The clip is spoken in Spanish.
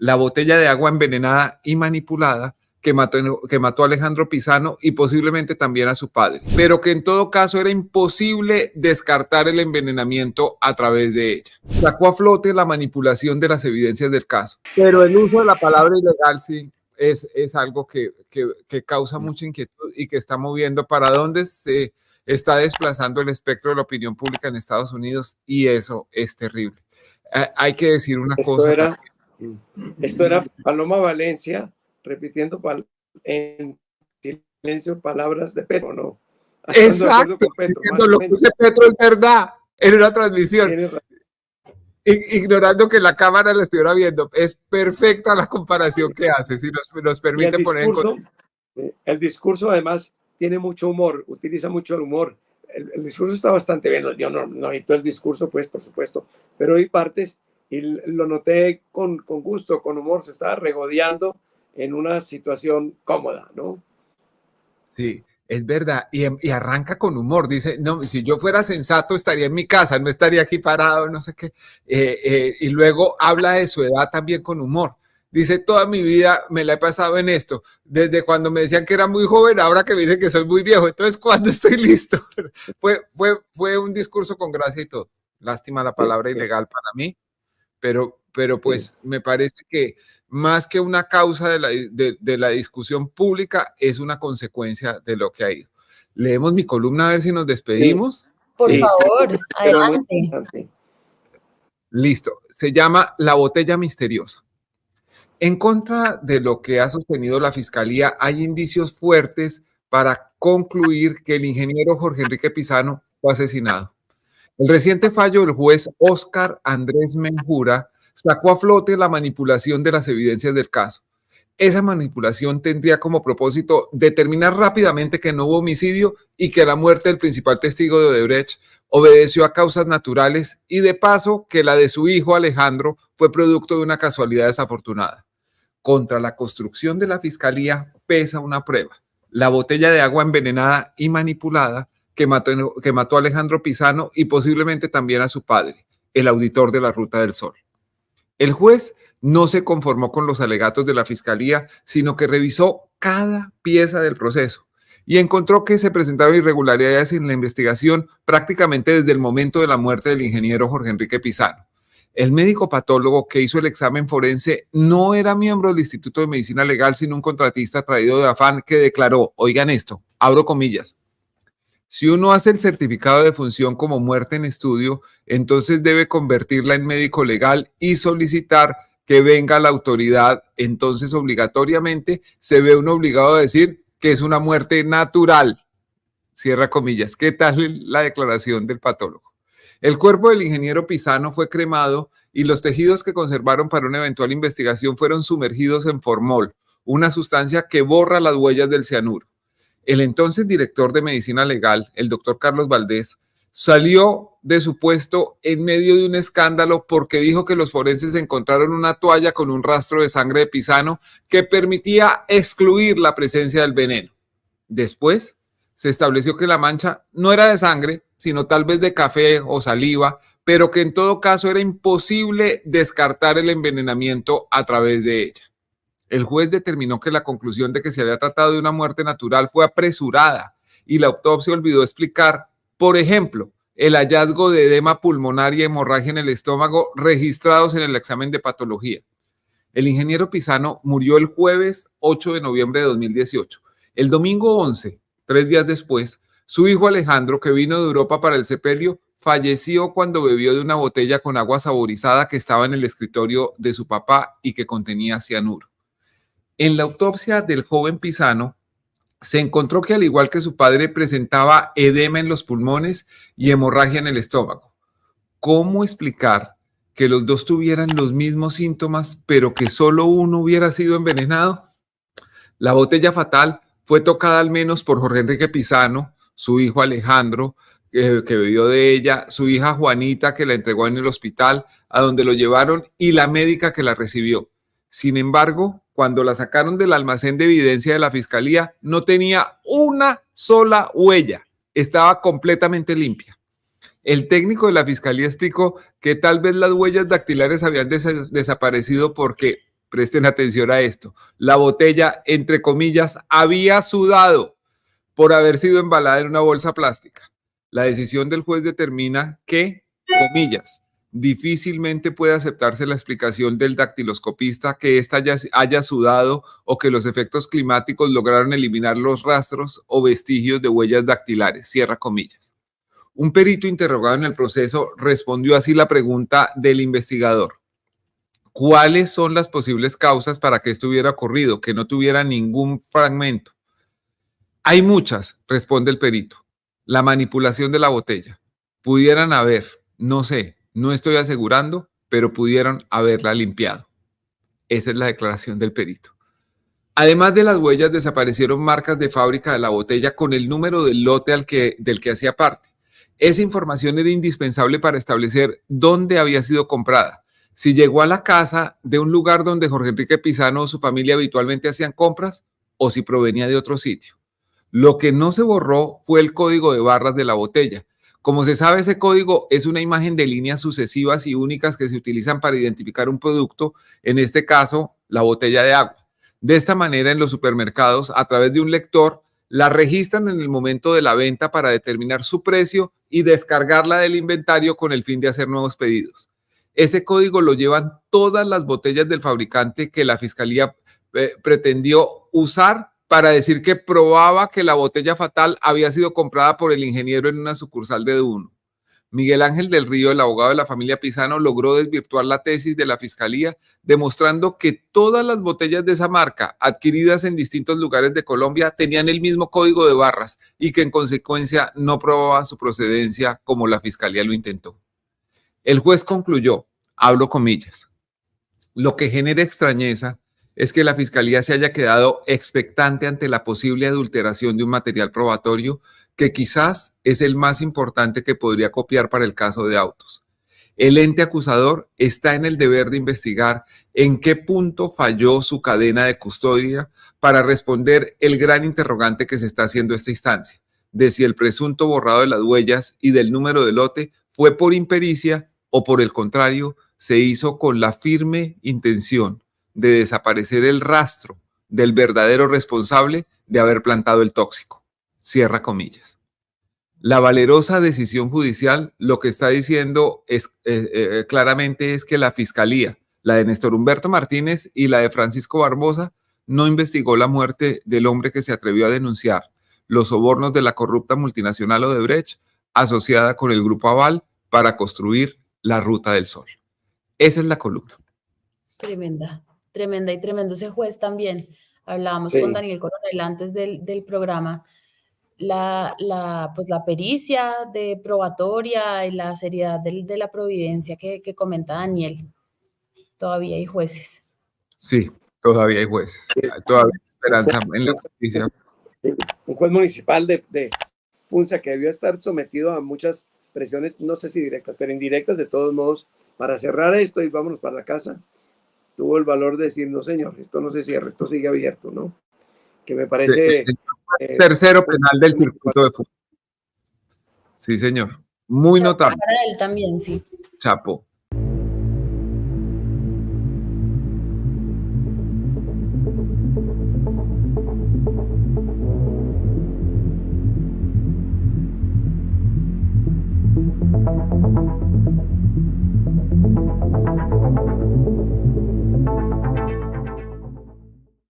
la botella de agua envenenada y manipulada que mató a Alejandro Pizano y posiblemente también a su padre, pero que en todo caso era imposible descartar el envenenamiento a través de ella. Sacó a flote la manipulación de las evidencias del caso, pero el uso de la palabra ilegal sí es algo que causa mucha inquietud y que está moviendo para dónde se está desplazando el espectro de la opinión pública en Estados Unidos, y eso es terrible. Hay que decir una cosa. Esto era Paloma Valencia repitiendo en silencio palabras de Petro, ¿no? Exacto, diciendo lo que dice Petro es verdad en una transmisión, ignorando que la cámara lo estuviera viendo. Es perfecta la comparación que hace, si nos permite poner el discurso además tiene mucho humor, utiliza mucho el humor. El discurso está bastante bien. Yo no necesito el discurso, pues, por supuesto, pero hay partes, y lo noté con gusto, con humor, se estaba regodeando en una situación cómoda, ¿no? Sí, es verdad, y arranca con humor, dice, no, si yo fuera sensato estaría en mi casa, no estaría aquí parado, no sé qué, y luego habla de su edad también con humor. Dice, toda mi vida me la he pasado en esto, desde cuando me decían que era muy joven, ahora que me dicen que soy muy viejo, entonces, ¿cuándo estoy listo? Fue un discurso con gracia y todo. Lástima la palabra ilegal para mí, pero pues me parece que más que una causa de la discusión pública, es una consecuencia de lo que ha ido. Leemos mi columna a ver si nos despedimos. Por favor, adelante. Listo, se llama La botella misteriosa. En contra de lo que ha sostenido la Fiscalía, hay indicios fuertes para concluir que el ingeniero Jorge Enrique Pizano fue asesinado. El reciente fallo del juez Óscar Andrés Menjura sacó a flote la manipulación de las evidencias del caso. Esa manipulación tendría como propósito determinar rápidamente que no hubo homicidio y que la muerte del principal testigo de Odebrecht obedeció a causas naturales, y de paso que la de su hijo Alejandro fue producto de una casualidad desafortunada. Contra la construcción de la Fiscalía pesa una prueba: la botella de agua envenenada y manipulada que mató a Alejandro Pizano y posiblemente también a su padre, el auditor de la Ruta del Sol. El juez no se conformó con los alegatos de la Fiscalía, sino que revisó cada pieza del proceso y encontró que se presentaron irregularidades en la investigación prácticamente desde el momento de la muerte del ingeniero Jorge Enrique Pizano. El médico patólogo que hizo el examen forense no era miembro del Instituto de Medicina Legal, sino un contratista traído de afán que declaró, oigan esto, abro comillas, si uno hace el certificado de defunción como muerte en estudio, entonces debe convertirla en médico legal y solicitar que venga la autoridad. Entonces, obligatoriamente, se ve uno obligado a decir que es una muerte natural. Cierra comillas. ¿Qué tal la declaración del patólogo? El cuerpo del ingeniero Pizano fue cremado y los tejidos que conservaron para una eventual investigación fueron sumergidos en formol, una sustancia que borra las huellas del cianuro. El entonces director de Medicina Legal, el doctor Carlos Valdés, salió de su puesto en medio de un escándalo porque dijo que los forenses encontraron una toalla con un rastro de sangre de Pizano que permitía excluir la presencia del veneno. Después se estableció que la mancha no era de sangre, sino tal vez de café o saliva, pero que en todo caso era imposible descartar el envenenamiento a través de ella. El juez determinó que la conclusión de que se había tratado de una muerte natural fue apresurada y la autopsia olvidó explicar, por ejemplo, el hallazgo de edema pulmonar y hemorragia en el estómago registrados en el examen de patología. El ingeniero Pizano murió el jueves 8 de noviembre de 2018. El domingo 11, 3 días después, su hijo Alejandro, que vino de Europa para el sepelio, falleció cuando bebió de una botella con agua saborizada que estaba en el escritorio de su papá y que contenía cianuro. En la autopsia del joven Pizano se encontró que, al igual que su padre, presentaba edema en los pulmones y hemorragia en el estómago. ¿Cómo explicar que los dos tuvieran los mismos síntomas, pero que solo uno hubiera sido envenenado? La botella fatal fue tocada al menos por Jorge Enrique Pizano, su hijo Alejandro, que bebió de ella, su hija Juanita, que la entregó en el hospital, a donde lo llevaron, y la médica que la recibió. Sin embargo, cuando la sacaron del almacén de evidencia de la Fiscalía, no tenía una sola huella. Estaba completamente limpia. El técnico de la Fiscalía explicó que tal vez las huellas dactilares habían desaparecido porque presten atención a esto, la botella, entre comillas, había sudado por haber sido embalada en una bolsa plástica. La decisión del juez determina que, comillas, difícilmente puede aceptarse la explicación del dactiloscopista que ésta haya sudado o que los efectos climáticos lograron eliminar los rastros o vestigios de huellas dactilares, cierra comillas. Un perito interrogado en el proceso respondió así la pregunta del investigador. ¿Cuáles son las posibles causas para que esto hubiera ocurrido, que no tuviera ningún fragmento? Hay muchas, responde el perito. La manipulación de la botella. Pudieran haber, no sé, no estoy asegurando, pero pudieron haberla limpiado. Esa es la declaración del perito. Además de las huellas, desaparecieron marcas de fábrica de la botella con el número del lote del que hacía parte. Esa información era indispensable para establecer dónde había sido comprada. Si llegó a la casa de un lugar donde Jorge Enrique Pizano o su familia habitualmente hacían compras, o si provenía de otro sitio. Lo que no se borró fue el código de barras de la botella. Como se sabe, ese código es una imagen de líneas sucesivas y únicas que se utilizan para identificar un producto, en este caso, la botella de agua. De esta manera, en los supermercados, a través de un lector, la registran en el momento de la venta para determinar su precio y descargarla del inventario con el fin de hacer nuevos pedidos. Ese código lo llevan todas las botellas del fabricante que la Fiscalía pretendió usar para decir que probaba que la botella fatal había sido comprada por el ingeniero en una sucursal de Duno. Miguel Ángel del Río, el abogado de la familia Pizano, logró desvirtuar la tesis de la Fiscalía, demostrando que todas las botellas de esa marca, adquiridas en distintos lugares de Colombia, tenían el mismo código de barras y que en consecuencia no probaba su procedencia como la Fiscalía lo intentó. El juez concluyó, hablo comillas, lo que genera extrañeza es que la Fiscalía se haya quedado expectante ante la posible adulteración de un material probatorio que quizás es el más importante que podría copiar para el caso de autos. El ente acusador está en el deber de investigar en qué punto falló su cadena de custodia para responder el gran interrogante que se está haciendo esta instancia, de si el presunto borrado de las huellas y del número de lote fue por impericia o por el contrario, se hizo con la firme intención de desaparecer el rastro del verdadero responsable de haber plantado el tóxico. Cierra comillas. La valerosa decisión judicial lo que está diciendo es, claramente es que la Fiscalía, la de Néstor Humberto Martínez y la de Francisco Barbosa, no investigó la muerte del hombre que se atrevió a denunciar los sobornos de la corrupta multinacional Odebrecht asociada con el Grupo Aval para construir la Ruta del Sol. Esa es la columna. Tremenda y tremendo ese juez también. Hablábamos con Daniel Coronel antes del programa. Pues la pericia de probatoria y la seriedad de la providencia que comenta Daniel. Todavía hay jueces. Sí, todavía hay jueces. Todavía hay esperanza en la justicia. Un juez municipal de Funza que debió estar sometido a muchas presiones, no sé si directas, pero indirectas de todos modos, para cerrar esto y vámonos para la casa, tuvo el valor de decir, no señor, esto no se cierra, esto sigue abierto, ¿no? Que me parece... tercero penal del circuito de fútbol. Sí, señor. Muy notable. Para él también, sí. Chapo.